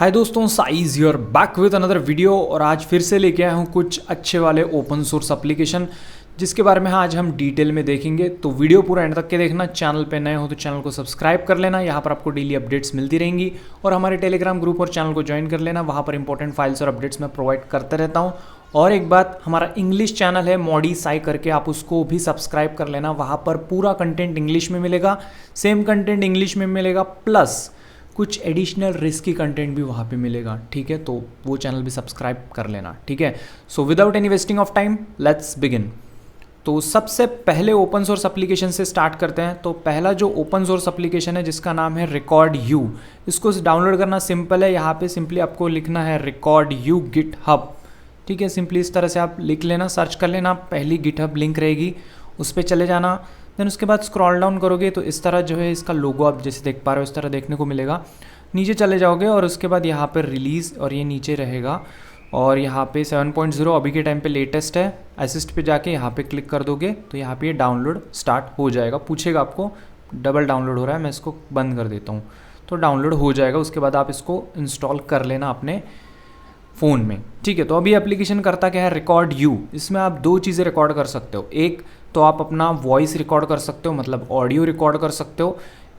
हाय दोस्तों, size you're back with another video. और आज फिर से लेके आया हूँ कुछ अच्छे वाले ओपन सोर्स एप्लीकेशन जिसके बारे में आज हम डिटेल में देखेंगे। तो वीडियो पूरा एंड तक के देखना। चैनल पे नए हो तो चैनल को सब्सक्राइब कर लेना, यहाँ पर आपको डेली अपडेट्स मिलती रहेंगी। और हमारे टेलीग्राम ग्रुप और चैनल को ज्वाइन कर लेना, वहाँ पर इंपॉर्टेंट फाइल्स और अपडेट्स मैं प्रोवाइड करते रहता हूँ। और एक बात, हमारा इंग्लिश चैनल है मॉडी साई करके, आप उसको भी सब्सक्राइब कर लेना। वहाँ पर पूरा कंटेंट इंग्लिश में मिलेगा, सेम कंटेंट इंग्लिश में मिलेगा, प्लस कुछ एडिशनल रिस्की कंटेंट भी वहाँ पे मिलेगा। ठीक है, तो वो चैनल भी सब्सक्राइब कर लेना। ठीक है, so without any wasting of time let's begin. तो सबसे पहले ओपन सोर्स एप्लीकेशन से स्टार्ट करते हैं। तो पहला जो ओपन सोर्स एप्लीकेशन है जिसका नाम है रिकॉर्ड यू, इसको डाउनलोड करना सिंपल है। यहाँ पे सिंपली आपको लिखना है रिकॉर्ड यू गिटहब। ठीक है, सिंपली इस तरह से आप लिख लेना, सर्च कर लेना, पहली गिटहब लिंक रहेगी, उस पर चले जाना। देन उसके बाद स्क्रॉल डाउन करोगे तो इस तरह जो है इसका लोगो आप जैसे देख पा रहे हो इस तरह देखने को मिलेगा। नीचे चले जाओगे और उसके बाद यहाँ पर रिलीज़ और ये नीचे रहेगा। और यहाँ पे 7.0 अभी के टाइम पे लेटेस्ट है। असिस्ट पे जाके यहाँ पे क्लिक कर दोगे तो यहाँ पे ये डाउनलोड स्टार्ट हो जाएगा। पूछेगा आपको डबल डाउनलोड हो रहा है, मैं इसको बंद कर देता हूँ तो डाउनलोड हो जाएगा। उसके बाद आप इसको इंस्टॉल कर लेना अपने फ़ोन में। ठीक है, तो अभी एप्लीकेशन करता क्या है, रिकॉर्ड यू। इसमें आप दो चीज़ें रिकॉर्ड कर सकते हो। एक तो आप अपना वॉइस रिकॉर्ड कर सकते हो, मतलब ऑडियो रिकॉर्ड कर सकते हो।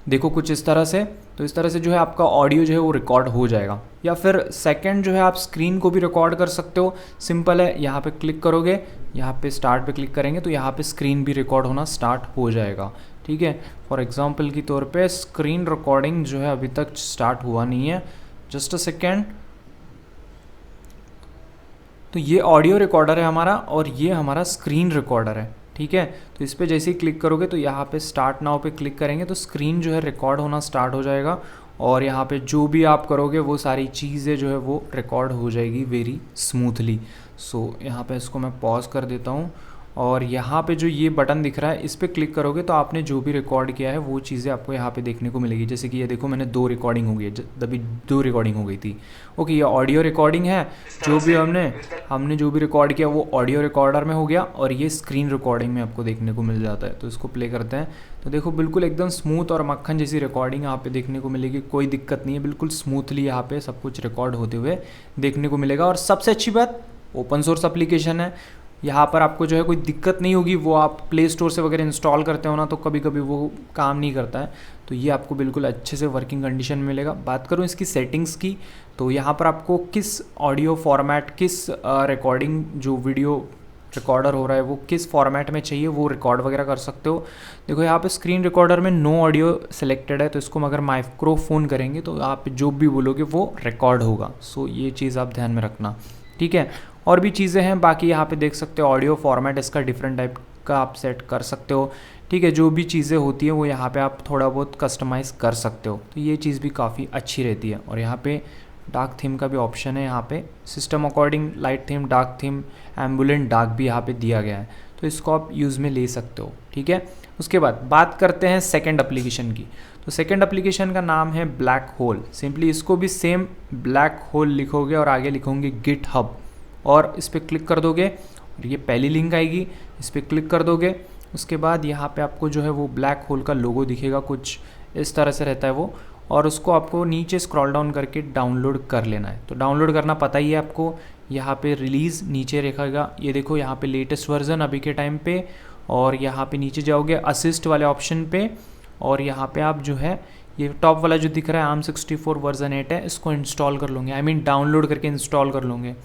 देखो कुछ इस तरह से, तो इस तरह से जो है आपका ऑडियो जो है वो रिकॉर्ड हो जाएगा। या फिर सेकंड जो है आप स्क्रीन को भी रिकॉर्ड कर सकते हो। सिंपल है, यहाँ पे क्लिक करोगे, यहाँ पे स्टार्ट पे क्लिक करेंगे तो यहाँ पे स्क्रीन भी रिकॉर्ड होना स्टार्ट हो जाएगा। ठीक है, फॉर एग्जांपल की तौर पे स्क्रीन रिकॉर्डिंग जो है अभी तक स्टार्ट हुआ नहीं है, जस्ट अ सेकेंड। तो ये ऑडियो रिकॉर्डर है हमारा और ये हमारा स्क्रीन रिकॉर्डर है। ठीक है, तो इस पर जैसे ही क्लिक करोगे तो यहाँ पे स्टार्ट नाउ पे क्लिक करेंगे तो स्क्रीन जो है रिकॉर्ड होना स्टार्ट हो जाएगा। और यहाँ पे जो भी आप करोगे वो सारी चीज़ें जो है वो रिकॉर्ड हो जाएगी वेरी स्मूथली। सो यहाँ पे इसको मैं पॉज कर देता हूँ। और यहाँ पे जो ये बटन दिख रहा है इस पर क्लिक करोगे तो आपने जो भी रिकॉर्ड किया है वो चीज़ें आपको यहाँ पे देखने को मिलेगी। जैसे कि ये देखो, मैंने दो रिकॉर्डिंग हो गई है, तभी दो रिकॉर्डिंग हो गई थी। ओके, ये ऑडियो रिकॉर्डिंग है। जो भी हमने जो भी रिकॉर्ड किया वो ऑडियो रिकॉर्डर में हो गया और ये स्क्रीन रिकॉर्डिंग में आपको देखने को मिल जाता है। तो इसको प्ले करते हैं तो देखो बिल्कुल एकदम स्मूथ और मक्खन जैसी रिकॉर्डिंग यहाँ पे देखने को मिलेगी। कोई दिक्कत नहीं है, बिल्कुल स्मूथली यहाँ पे सब कुछ रिकॉर्ड होते हुए देखने को मिलेगा। और सबसे अच्छी बात, ओपन सोर्स एप्लीकेशन है, यहाँ पर आपको जो है कोई दिक्कत नहीं होगी। वो आप प्ले स्टोर से वगैरह इंस्टॉल करते हो ना तो कभी कभी वो काम नहीं करता है, तो ये आपको बिल्कुल अच्छे से वर्किंग कंडीशन में मिलेगा। बात करूँ इसकी सेटिंग्स की, तो यहाँ पर आपको किस ऑडियो फॉर्मेट, किस रिकॉर्डिंग जो वीडियो रिकॉर्डर हो रहा है वो किस फॉर्मेट में चाहिए वो रिकॉर्ड वगैरह कर सकते हो। देखो यहाँ पे स्क्रीन रिकॉर्डर में नो ऑडियो सेलेक्टेड है, तो इसको अगर माइक्रोफोन करेंगे तो आप जो भी बोलोगे वो रिकॉर्ड होगा। सो ये चीज़ आप ध्यान में रखना। ठीक है, और भी चीज़ें हैं बाकी यहाँ पे देख सकते हो। ऑडियो फॉर्मेट इसका डिफरेंट टाइप का आप सेट कर सकते हो। ठीक है, जो भी चीज़ें होती हैं वो यहाँ पे आप थोड़ा बहुत कस्टमाइज़ कर सकते हो, तो ये चीज़ भी काफ़ी अच्छी रहती है। और यहाँ पे डार्क थीम का भी ऑप्शन है। यहाँ पे system according light theme, dark theme, ambient dark भी यहाँ पे दिया गया है, तो इसको आप यूज़ में ले सकते हो। ठीक है, उसके बाद बात करते हैं सेकेंड एप्लीकेशन की। तो सेकेंड एप्लीकेशन का नाम है ब्लैक होल। सिंपली इसको भी सेम ब्लैक होल लिखोगे और आगे लिखोगे गिटहब और इस पर क्लिक कर दोगे और ये पहली लिंक आएगी, इस पर क्लिक कर दोगे। उसके बाद यहाँ पे आपको जो है वो ब्लैक होल का लोगो दिखेगा, कुछ इस तरह से रहता है वो। और उसको आपको नीचे स्क्रॉल डाउन करके डाउनलोड कर लेना है। तो डाउनलोड करना पता ही है आपको। यहाँ पे रिलीज़ नीचे रखेगा, ये देखो यहाँ पे लेटेस्ट वर्जन अभी के टाइम पे। और यहाँ पे नीचे जाओगे असिस्ट वाले ऑप्शन पे और यहाँ पे आप जो है ये टॉप वाला जो दिख रहा है ARM64 वर्जन 8 है, इसको इंस्टॉल कर लोगे। आई मीन डाउनलोड करके इंस्टॉल कर लोगे।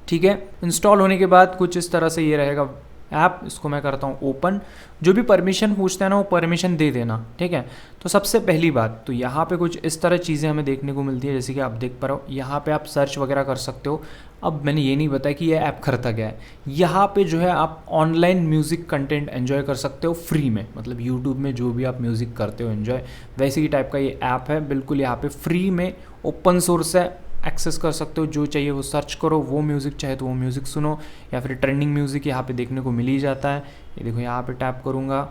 ठीक है, इंस्टॉल होने के बाद कुछ इस तरह से ये रहेगा ऐप। इसको मैं करता हूँ ओपन। जो भी परमिशन पूछता है ना वो परमिशन दे देना। ठीक है, तो सबसे पहली बात तो यहाँ पे कुछ इस तरह चीज़ें हमें देखने को मिलती है, जैसे कि आप देख पा रहे हो यहाँ पे आप सर्च वगैरह कर सकते हो। अब मैंने ये नहीं बताया कि ये ऐप करता क्या है। यहाँ पे जो है आप ऑनलाइन म्यूज़िक कंटेंट एंजॉय कर सकते हो फ्री में, मतलब यूट्यूब में जो भी आप म्यूज़िक करते हो एंजॉय, वैसे ही टाइप का ये ऐप है। बिल्कुल यहाँ पे फ्री में ओपन सोर्स है, एक्सेस कर सकते हो। जो चाहिए वो सर्च करो, वो म्यूज़िक चाहे तो वो म्यूज़िक सुनो, या फिर ट्रेंडिंग म्यूज़िक यहाँ पे देखने को मिल ही जाता है। ये देखो यहाँ पे टैप करूँगा,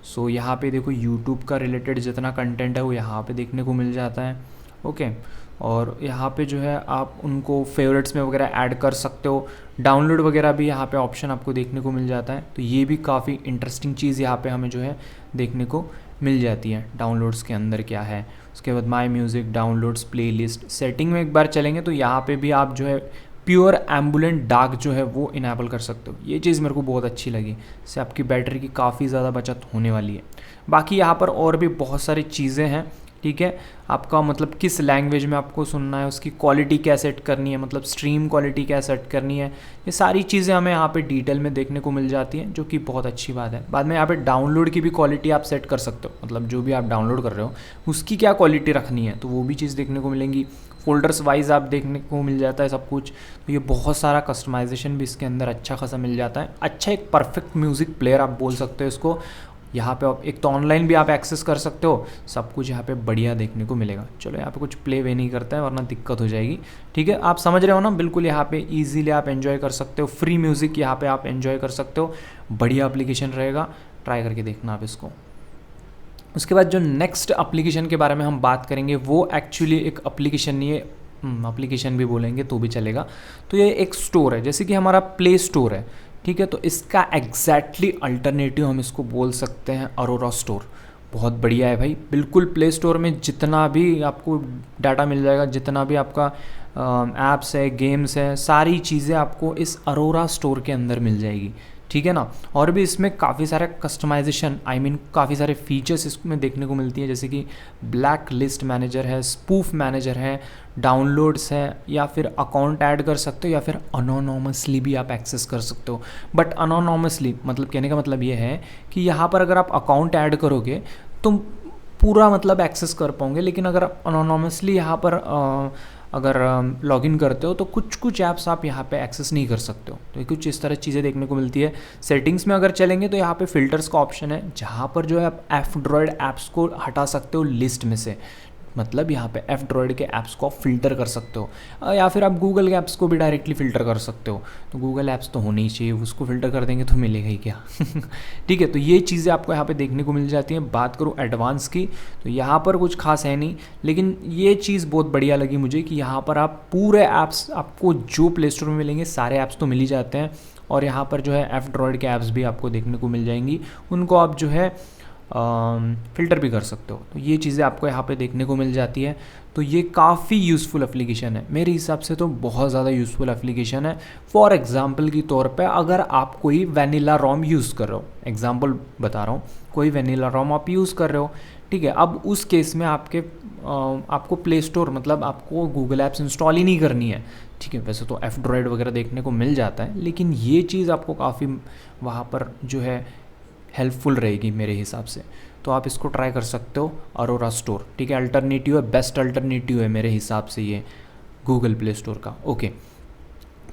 सो यहाँ पे देखो यूट्यूब का रिलेटेड जितना कंटेंट है वो यहाँ पे देखने को मिल जाता है। ओके, और यहाँ पे जो है आप उनको फेवरेट्स में वगैरह ऐड कर सकते हो। डाउनलोड वगैरह भी यहाँ पे ऑप्शन आपको देखने को मिल जाता है। तो ये भी काफ़ी इंटरेस्टिंग चीज़ यहाँ पे हमें जो है देखने को मिल जाती है। डाउनलोड्स के अंदर क्या है, उसके बाद माई म्यूज़िक, डाउनलोड्स, प्लेलिस्ट, सेटिंग में एक बार चलेंगे तो यहाँ पे भी आप जो है प्योर एम्बुलेंट डार्क जो है वो इनेबल कर सकते हो। ये चीज़ मेरे को बहुत अच्छी लगी, इससे आपकी बैटरी की काफ़ी ज़्यादा बचत होने वाली है। बाकी यहाँ पर और भी बहुत सारी चीज़ें हैं, ठीक है। आपका मतलब किस लैंग्वेज में आपको सुनना है, उसकी क्वालिटी क्या सेट करनी है, मतलब स्ट्रीम क्वालिटी क्या सेट करनी है, ये सारी चीज़ें हमें यहाँ पे डिटेल में देखने को मिल जाती हैं, जो कि बहुत अच्छी बात है। बाद में यहाँ पे डाउनलोड की भी क्वालिटी आप सेट कर सकते हो, मतलब जो भी आप डाउनलोड कर रहे हो उसकी क्या क्वालिटी रखनी है, तो वो भी चीज़ देखने को मिलेंगी। फोल्डर्स वाइज आप देखने को मिल जाता है सब कुछ, तो ये बहुत सारा कस्टमाइजेशन भी इसके अंदर अच्छा खासा मिल जाता है। अच्छा एक परफेक्ट म्यूज़िक प्लेयर आप बोल सकते हो इसको। यहाँ पे आप एक तो ऑनलाइन भी आप एक्सेस कर सकते हो, सब कुछ यहाँ पे बढ़िया देखने को मिलेगा। चलो यहाँ पे कुछ प्ले वे नहीं करता है वरना दिक्कत हो जाएगी, ठीक है। आप समझ रहे हो ना, बिल्कुल यहाँ पे इजीली आप एंजॉय कर सकते हो, फ्री म्यूज़िक यहाँ पे आप एंजॉय कर सकते हो, बढ़िया एप्लीकेशन रहेगा, ट्राई करके देखना आप इसको। उसके बाद जो नेक्स्ट एप्लीकेशन के बारे में हम बात करेंगे वो एक्चुअली एक एप्लीकेशन नहीं है, एप्लीकेशन भी बोलेंगे तो भी चलेगा। तो ये एक स्टोर है, जैसे कि हमारा प्ले स्टोर है, ठीक है। तो इसका एग्जैक्टली अल्टरनेटिव हम इसको बोल सकते हैं अरोरा स्टोर। बहुत बढ़िया है भाई, बिल्कुल प्ले स्टोर में जितना भी आपको डाटा मिल जाएगा, जितना भी आपका ऐप्स है, गेम्स है, सारी चीज़ें आपको इस अरोरा स्टोर के अंदर मिल जाएगी, ठीक है ना। और भी इसमें काफ़ी सारे कस्टमाइजेशन, आई मीन काफ़ी सारे फीचर्स इसमें देखने को मिलती है, जैसे कि ब्लैक लिस्ट मैनेजर है, स्पूफ मैनेजर है, डाउनलोड्स है, या फिर अकाउंट ऐड कर सकते हो, या फिर अनोनोमसली भी आप एक्सेस कर सकते हो। बट अनोनोमसली मतलब कहने का मतलब ये है कि यहाँ पर अगर आप अकाउंट ऐड करोगे तो पूरा मतलब एक्सेस कर पाओगे, लेकिन अगर आप अनोनोमसली यहाँ पर अगर लॉगिन करते हो तो कुछ कुछ ऐप्स आप यहाँ पे एक्सेस नहीं कर सकते हो। तो कुछ इस तरह चीज़ें देखने को मिलती है। सेटिंग्स में अगर चलेंगे तो यहाँ पे फिल्टर्स का ऑप्शन है, जहाँ पर जो है आप एफ-ड्रॉइड ऐप्स को हटा सकते हो लिस्ट में से, मतलब यहाँ पे एफ-ड्रॉइड के ऐप्स को आप फिल्टर कर सकते हो, या फिर आप गूगल के ऐप्स को भी डायरेक्टली फ़िल्टर कर सकते हो। तो गूगल ऐप्स तो होने ही चाहिए, उसको फ़िल्टर कर देंगे तो मिलेगा ही क्या ठीक है। तो ये चीज़ें आपको यहाँ पे देखने को मिल जाती हैं। बात करूँ एडवांस की, तो यहाँ पर कुछ खास है नहीं, लेकिन ये चीज़ बहुत बढ़िया लगी मुझे कि यहाँ पर आप पूरे ऐप्स, आपको जो प्ले स्टोर में मिलेंगे सारे ऐप्स तो मिल ही जाते हैं, और यहाँ पर जो है एफ-ड्रॉइड के ऐप्स भी आपको देखने को मिल जाएंगी, उनको आप जो है फ़िल्टर भी कर सकते हो। तो ये चीज़ें आपको यहाँ पे देखने को मिल जाती है। तो ये काफ़ी यूज़फुल एप्लीकेशन है, मेरे हिसाब से तो बहुत ज़्यादा यूज़फुल एप्लीकेशन है। फॉर एग्जांपल के तौर पे अगर आप कोई वैनिला रोम यूज़ कर रहे हो, एग्जांपल बता रहा हूँ, कोई वैनिला रोम आप यूज़ कर रहे हो, ठीक है। अब उस केस में आपको प्ले स्टोर मतलब आपको गूगल ऐप्स इंस्टॉल ही नहीं करनी है, ठीक है। वैसे तो एफ-ड्रॉइड वगैरह देखने को मिल जाता है, लेकिन ये चीज़ आपको काफ़ी वहाँ पर जो है हेल्पफुल रहेगी मेरे हिसाब से। तो आप इसको ट्राई कर सकते हो, अरोरा स्टोर, ठीक है। अल्टरनेटिव है, बेस्ट अल्टरनेटिव है मेरे हिसाब से ये गूगल प्ले स्टोर का। ओके,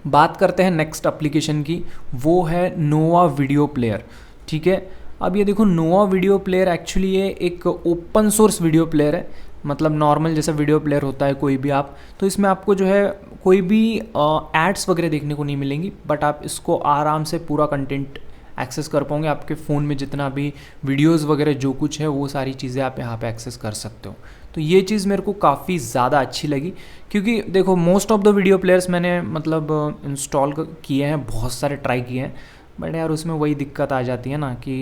बात करते हैं नेक्स्ट एप्लीकेशन की, वो है नोवा वीडियो प्लेयर, ठीक है। अब ये देखो, नोवा वीडियो प्लेयर एक्चुअली ये एक ओपन सोर्स वीडियो प्लेयर है, मतलब नॉर्मल जैसा वीडियो प्लेयर होता है कोई भी आप, तो इसमें आपको जो है कोई भी एड्स वगैरह देखने को नहीं मिलेंगी, बट आप इसको आराम से पूरा कंटेंट एक्सेस कर पाओगे। आपके फ़ोन में जितना भी वीडियोस वगैरह जो कुछ है वो सारी चीज़ें आप यहाँ पे एक्सेस कर सकते हो। तो ये चीज़ मेरे को काफ़ी ज़्यादा अच्छी लगी, क्योंकि देखो most of the video players मैंने मतलब इंस्टॉल किए हैं, बहुत सारे ट्राई किए हैं, बट यार उसमें वही दिक्कत आ जाती है ना कि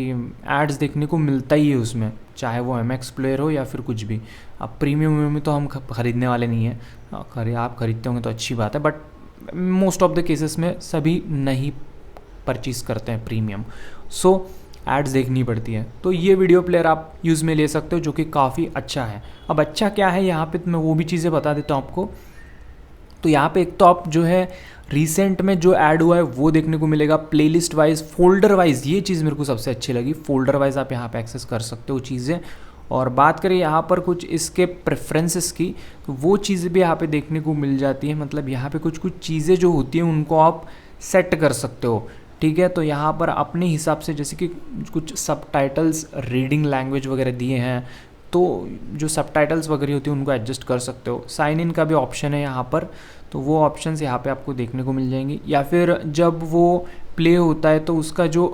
एड्स देखने को मिलता ही है उसमें, चाहे वो MX प्लेयर हो या फिर कुछ भी। अब प्रीमियम में तो हम ख़रीदने वाले नहीं हैं, आप ख़रीदते होंगे तो अच्छी बात है, but most of the cases में सभी नहीं परचेज़ करते हैं प्रीमियम, सो एड्स देखनी पड़ती है। तो ये वीडियो प्लेयर आप यूज़ में ले सकते हो, जो कि काफ़ी अच्छा है। अब अच्छा क्या है यहाँ पे, मैं वो भी चीज़ें बता देता हूँ आपको। तो यहाँ पे एक तो आप जो है रिसेंट में जो ऐड हुआ है वो देखने को मिलेगा, प्लेलिस्ट वाइज, फोल्डर वाइज, ये चीज़ मेरे को सबसे अच्छी लगी। फोल्डर वाइज आप यहाँ पे एक्सेस कर सकते हो चीज़ें। और बात करें यहाँ पर कुछ इसके प्रेफरेंसेस की, तो वो चीज़ें भी यहाँ पे देखने को मिल जाती है। मतलब यहाँ पे कुछ कुछ चीज़ें जो होती हैं उनको आप सेट कर सकते हो, ठीक है। तो यहाँ पर अपने हिसाब से, जैसे कि कुछ सबटाइटल्स रीडिंग लैंग्वेज वगैरह दिए हैं, तो जो सबटाइटल्स वगैरह होती हैं उनको एडजस्ट कर सकते हो। साइन इन का भी ऑप्शन है यहाँ पर, तो वो ऑप्शंस यहाँ पे आपको देखने को मिल जाएंगी। या फिर जब वो प्ले होता है तो उसका जो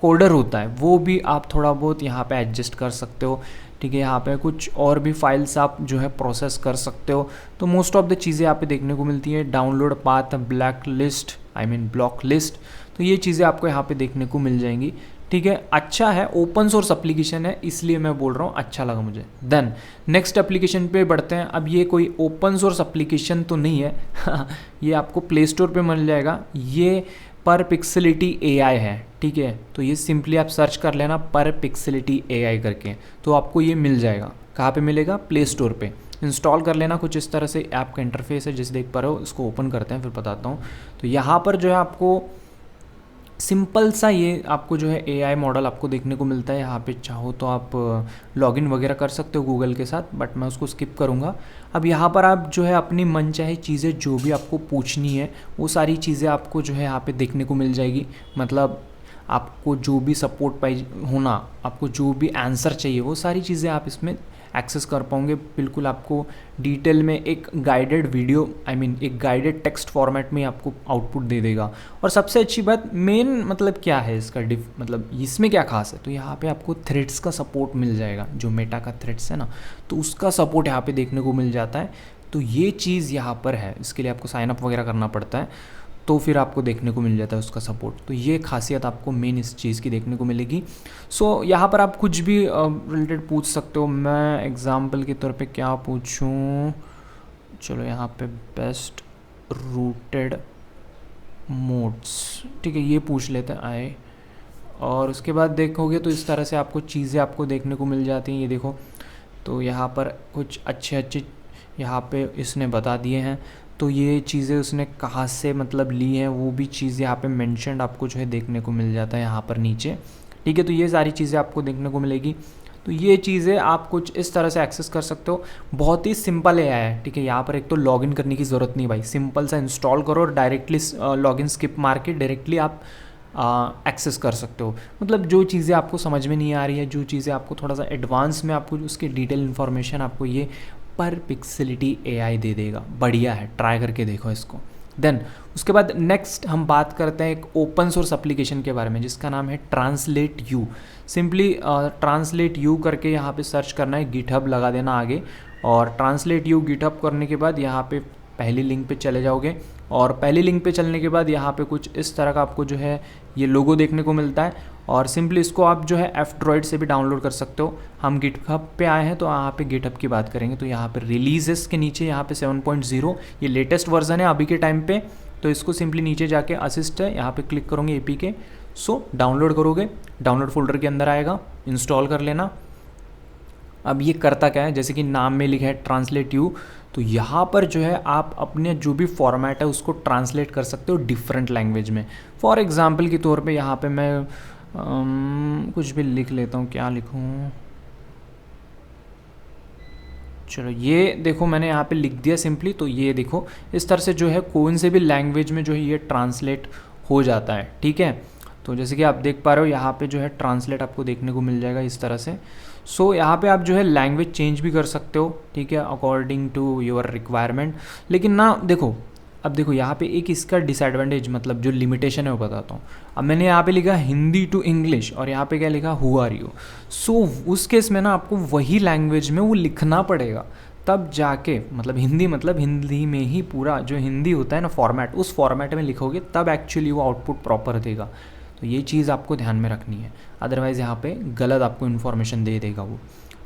कोडर होता है वो भी आप थोड़ा बहुत यहाँ पे एडजस्ट कर सकते हो, ठीक है। यहाँ पे कुछ और भी फाइल्स आप जो है प्रोसेस कर सकते हो। तो मोस्ट ऑफ द चीज़ें यहाँ पे देखने को मिलती हैं। Download path, black list, I mean block list, तो ये चीज़ें आपको यहाँ पे देखने को मिल जाएंगी, ठीक है, अच्छा है, ओपन सोर्स एप्लीकेशन है, इसलिए मैं बोल रहा हूँ अच्छा लगा मुझे। देन नेक्स्ट एप्लीकेशन पे बढ़ते हैं। अब ये कोई ओपन सोर्स एप्लीकेशन तो नहीं है ये आपको प्ले स्टोर पे मिल जाएगा। ये पर पिक्सेलिटी AI है, ठीक है। तो ये सिंपली आप सर्च कर लेना पर पिक्सेलिटी AI करके, तो आपको ये मिल जाएगा। कहाँ पे मिलेगा? प्ले स्टोर पे। इंस्टॉल कर लेना। कुछ इस तरह से ऐप का इंटरफेस है, जिसे देख पा रहे हो। इसको ओपन करते हैं, फिर बताता हूँ। तो यहाँ पर जो है आपको सिंपल सा ये आपको जो है AI मॉडल आपको देखने को मिलता है। यहाँ पे चाहो तो आप लॉगिन वगैरह कर सकते हो गूगल के साथ, बट मैं उसको स्किप करूँगा। अब यहाँ पर आप जो है अपनी मनचाही चीज़ें जो भी आपको पूछनी है वो सारी चीज़ें आपको जो है यहाँ पे देखने को मिल जाएगी। मतलब आपको जो भी सपोर्ट पाई होना, आपको जो भी आंसर चाहिए, वो सारी चीज़ें आप इसमें एक्सेस कर पाओगे। बिल्कुल आपको डिटेल में एक गाइडेड वीडियो, एक गाइडेड टेक्स्ट फॉर्मेट में आपको आउटपुट दे देगा। और सबसे अच्छी बात, मेन मतलब क्या है इसका मतलब इसमें क्या खास है, तो यहाँ पे आपको थ्रेड्स का सपोर्ट मिल जाएगा। जो मेटा का थ्रेड्स है ना, तो उसका सपोर्ट यहाँ पे देखने को मिल जाता है। तो ये चीज़ यहाँ पर है, इसके लिए आपको साइन अप वगैरह करना पड़ता है, तो फिर आपको देखने को मिल जाता है उसका सपोर्ट। तो ये खासियत आपको मेन इस चीज़ की देखने को मिलेगी। सो यहाँ पर आप कुछ भी रिलेटेड पूछ सकते हो। मैं एग्जांपल के तौर पे क्या पूछूं, चलो यहाँ पे बेस्ट रूटेड मोड्स, ठीक है, ये पूछ लेते हैं आए। और उसके बाद देखोगे तो इस तरह से आपको चीज़ें आपको देखने को मिल जाती हैं। ये देखो, तो यहाँ पर कुछ अच्छे यहाँ पे इसने बता दिए हैं। तो ये चीज़ें उसने कहाँ से मतलब ली हैं, वो भी चीज़ यहाँ पे मेंशन्ड आपको जो है देखने को मिल जाता है यहाँ पर नीचे, ठीक है। तो ये सारी चीज़ें आपको देखने को मिलेगी। तो ये चीज़ें आप कुछ इस तरह से एक्सेस कर सकते हो। बहुत ही सिंपल AI है, ठीक है। यहाँ पर एक तो लॉगिन करने की ज़रूरत नहीं भाई, सिंपल सा इंस्टॉल करो और डायरेक्टली लॉगिन स्किप मार के डायरेक्टली आप एक्सेस कर सकते हो। मतलब जो चीज़ें आपको समझ में नहीं आ रही है, जो चीज़ें आपको थोड़ा सा एडवांस में आपको उसकी डिटेल इन्फॉर्मेशन आपको ये पर पिक्सेलिटी AI दे देगा। बढ़िया है, ट्राई करके देखो इसको। देन उसके बाद नेक्स्ट हम बात करते हैं एक ओपन सोर्स एप्लीकेशन के बारे में, जिसका नाम है translate you. Simply translate you करके यहाँ पे सर्च करना है, गिटहब लगा देना आगे। और ट्रांसलेट यू गिटहब करने के बाद यहाँ पे पहली लिंक पे चले जाओगे। और पहली लिंक पे चलने के बाद यहाँ पे कुछ इस तरह का आपको जो है ये लोगो देखने को मिलता है। और सिंपली इसको आप जो है F-Droid से भी डाउनलोड कर सकते हो। हम गिटहब पे आए हैं तो यहाँ पे गिटहब की बात करेंगे। तो यहाँ पे रिलीजेस के नीचे यहाँ पे 7.0 ये लेटेस्ट वर्जन है अभी के टाइम पे। तो इसको सिंपली नीचे जाके असिस्ट है, यहाँ पे क्लिक करोगे APK। सो डाउनलोड करोगे, डाउनलोड फोल्डर के अंदर आएगा, इंस्टॉल कर लेना। अब ये करता क्या है, जैसे कि नाम में लिखा है ट्रांसलेट यू, तो यहाँ पर जो है आप अपने जो भी फॉर्मेट है उसको ट्रांसलेट कर सकते हो डिफरेंट लैंग्वेज में। फॉर एग्जांपल के तौर पे यहाँ पे मैं कुछ भी लिख लेता हूँ। क्या लिखूँ, चलो ये देखो मैंने यहाँ पे लिख दिया सिंपली। तो ये देखो इस तरह से जो है कौन से भी लैंग्वेज में जो है ये ट्रांसलेट हो जाता है, ठीक है। तो जैसे कि आप देख पा रहे हो यहाँ पे जो है ट्रांसलेट आपको देखने को मिल जाएगा इस तरह से। सो यहाँ पे आप जो है लैंग्वेज चेंज भी कर सकते हो, ठीक है, अकॉर्डिंग टू योर रिक्वायरमेंट। लेकिन ना देखो, अब देखो यहाँ पे एक इसका डिसएडवांटेज मतलब जो लिमिटेशन है वो बताता हूँ। अब मैंने यहाँ पे लिखा हिंदी टू इंग्लिश और यहाँ पे क्या लिखा हु आर यू। सो उस केस में ना आपको वही लैंग्वेज में वो लिखना पड़ेगा, तब जाके मतलब हिंदी में ही पूरा जो हिंदी होता है ना फॉर्मेट, उस फॉर्मेट में लिखोगे तब एक्चुअली वो आउटपुट प्रॉपर देगा। तो ये चीज़ आपको ध्यान में रखनी है, अदरवाइज़ यहाँ पे गलत आपको इन्फॉर्मेशन दे देगा वो।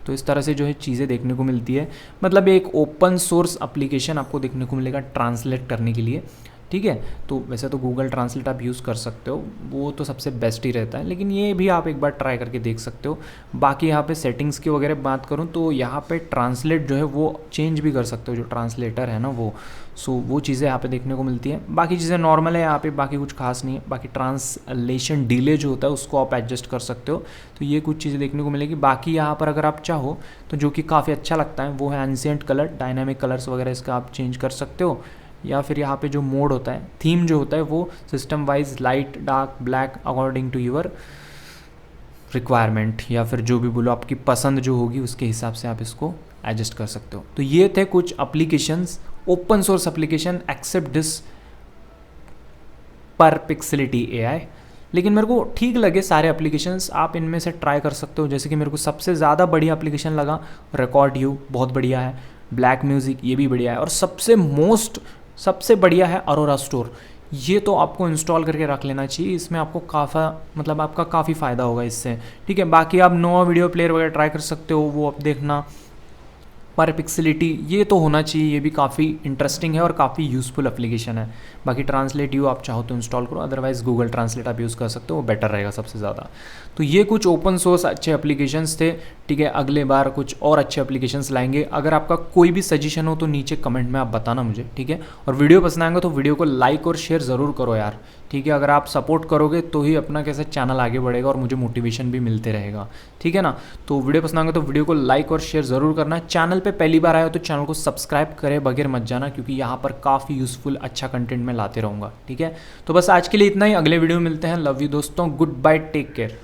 तो इस तरह से जो है चीज़ें देखने को मिलती है। मतलब एक ओपन सोर्स एप्लीकेशन आपको देखने को मिलेगा ट्रांसलेट करने के लिए, ठीक है। तो वैसे तो गूगल ट्रांसलेट आप यूज़ कर सकते हो, वो तो सबसे बेस्ट ही रहता है, लेकिन ये भी आप एक बार ट्राई करके देख सकते हो। बाकी यहाँ पे सेटिंग्स की वगैरह बात करूँ तो यहाँ पे ट्रांसलेट जो है वो चेंज भी कर सकते हो, जो ट्रांसलेटर है ना वो। सो वो चीज़ें यहाँ पे देखने को मिलती हैं। बाकी चीज़ें नॉर्मल है यहाँ पे, बाकी कुछ खास नहीं है। बाकी ट्रांसलेशन डिले जो होता है उसको आप एडजस्ट कर सकते हो। तो ये कुछ चीज़ें देखने को मिलेगी। बाकी यहाँ पर अगर आप चाहो तो जो कि काफ़ी अच्छा लगता है वो है एंशिएंट कलर, डायनामिक कलर्स वगैरह इसका आप चेंज कर सकते हो। या फिर यहाँ पे जो मोड होता है, थीम जो होता है वो system wise light dark black according to your requirement, या फिर जो भी बोलो आपकी पसंद जो होगी उसके हिसाब से आप इसको एडजस्ट कर सकते हो। तो ये थे कुछ applications, open source application except this Perplexity AI। लेकिन मेरे को ठीक लगे सारे एप्लीकेशंस, आप इनमें से ट्राई कर सकते हो। जैसे कि मेरे को सबसे ज़्यादा बढ़िया एप्लीकेशन लगा रिकॉर्ड यू, बहुत बढ़िया है। ब्लैक म्यूज़िक ये भी बढ़िया है। और सबसे बढ़िया है अरोरा स्टोर। ये तो आपको इंस्टॉल करके रख लेना चाहिए, इसमें आपको मतलब आपका काफ़ी फ़ायदा होगा इससे, ठीक है। बाकी आप नोवा वीडियो प्लेयर वगैरह ट्राई कर सकते हो, वो आप देखना। पर पिक्सेलिटी ये तो होना चाहिए, ये भी काफ़ी इंटरेस्टिंग है और काफ़ी यूज़फुल एप्लीकेशन है। बाकी ट्रांसलेट यू आप चाहो तो इंस्टॉल करो, अदरवाइज़ गूगल ट्रांसलेट आप यूज़ कर सकते हो, वो बेटर रहेगा सबसे ज़्यादा। तो ये कुछ ओपन सोर्स अच्छे एप्लीकेशंस थे, ठीक है। अगले बार कुछ और अच्छे एप्लीकेशंस लाएंगे। अगर आपका कोई भी सजेशन हो तो नीचे कमेंट में आप बताना मुझे, ठीक है। और वीडियो पसंद आएगा तो वीडियो को लाइक और शेयर ज़रूर करो यार, ठीक है। अगर आप सपोर्ट करोगे तो ही अपना कैसे चैनल आगे बढ़ेगा और मुझे मोटिवेशन भी मिलते रहेगा, ठीक है ना। तो वीडियो पसंद आएगा तो वीडियो को लाइक और शेयर ज़रूर करना। चैनल पे पहली बार आए हो तो चैनल को सब्सक्राइब करे बगैर मत जाना, क्योंकि यहाँ पर काफ़ी यूज़फुल अच्छा कंटेंट मैं लाते रहूँगा, ठीक है। तो बस आज के लिए इतना ही, अगले वीडियो में मिलते हैं। लव यू दोस्तों, गुड बाय, टेक केयर।